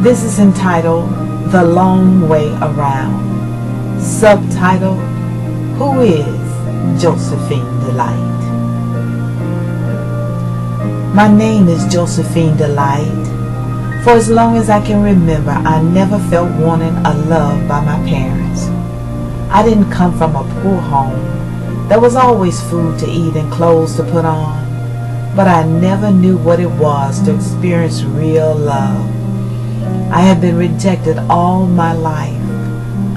This is entitled The Long Way Around. Subtitle, Who is Josephine Delight? My name is Josephine Delight. For as long as I can remember, I never felt wanted or loved by my parents. I didn't come from a poor home. There was always food to eat and clothes to put on, but I never knew what it was to experience real love. I had been rejected all my life.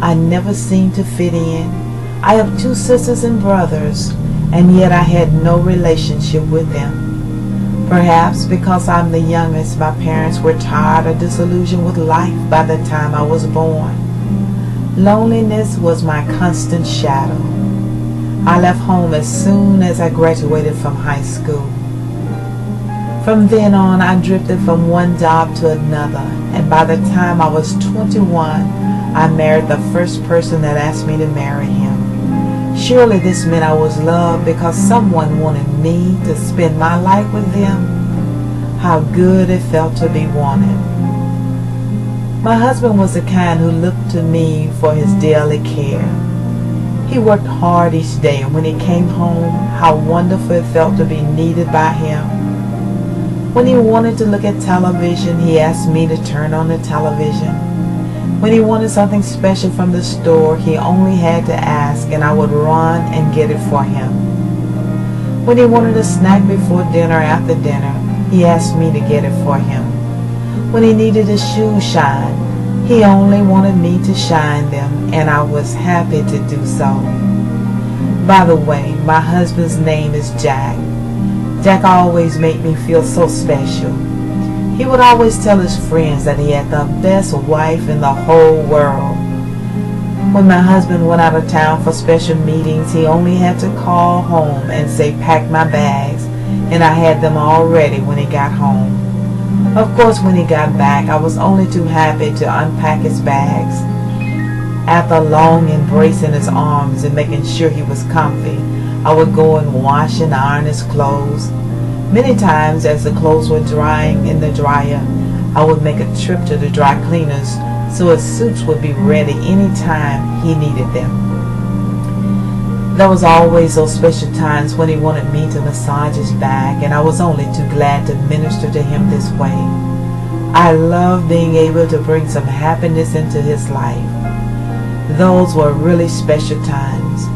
I never seemed to fit in. I have 2 sisters and brothers, and yet I had no relationship with them. Perhaps because I'm the youngest, my parents were tired or disillusioned with life by the time I was born. Loneliness was my constant shadow. I left home as soon as I graduated from high school. From then on, I drifted from one job to another, and by the time I was 21, I married the first person that asked me to marry him. Surely this meant I was loved because someone wanted me to spend my life with them. How good it felt to be wanted. My husband was the kind who looked to me for his daily care. He worked hard each day, and when he came home, how wonderful it felt to be needed by him. When he wanted to look at television, he asked me to turn on the television. When he wanted something special from the store, he only had to ask, and I would run and get it for him. When he wanted a snack before dinner or after dinner, he asked me to get it for him. When he needed his shoes shined, he only wanted me to shine them, and I was happy to do so. By the way, my husband's name is Jack. Jack always made me feel so special. He would always tell his friends that he had the best wife in the whole world. When my husband went out of town for special meetings, he only had to call home and say, "Pack my bags," and I had them all ready when he got home. Of course, when he got back, I was only too happy to unpack his bags. After long embracing his arms and making sure he was comfy, I would go and wash and iron his clothes. Many times, as the clothes were drying in the dryer, I would make a trip to the dry cleaners so his suits would be ready any time he needed them. There was always those special times when he wanted me to massage his back, and I was only too glad to minister to him this way. I loved being able to bring some happiness into his life. Those were really special times.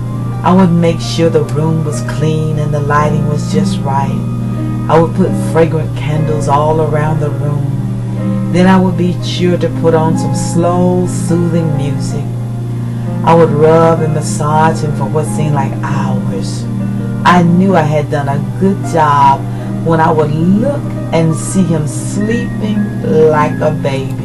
I would make sure the room was clean and the lighting was just right. I would put fragrant candles all around the room. Then I would be sure to put on some slow, soothing music. I would rub and massage him for what seemed like hours. I knew I had done a good job when I would look and see him sleeping like a baby.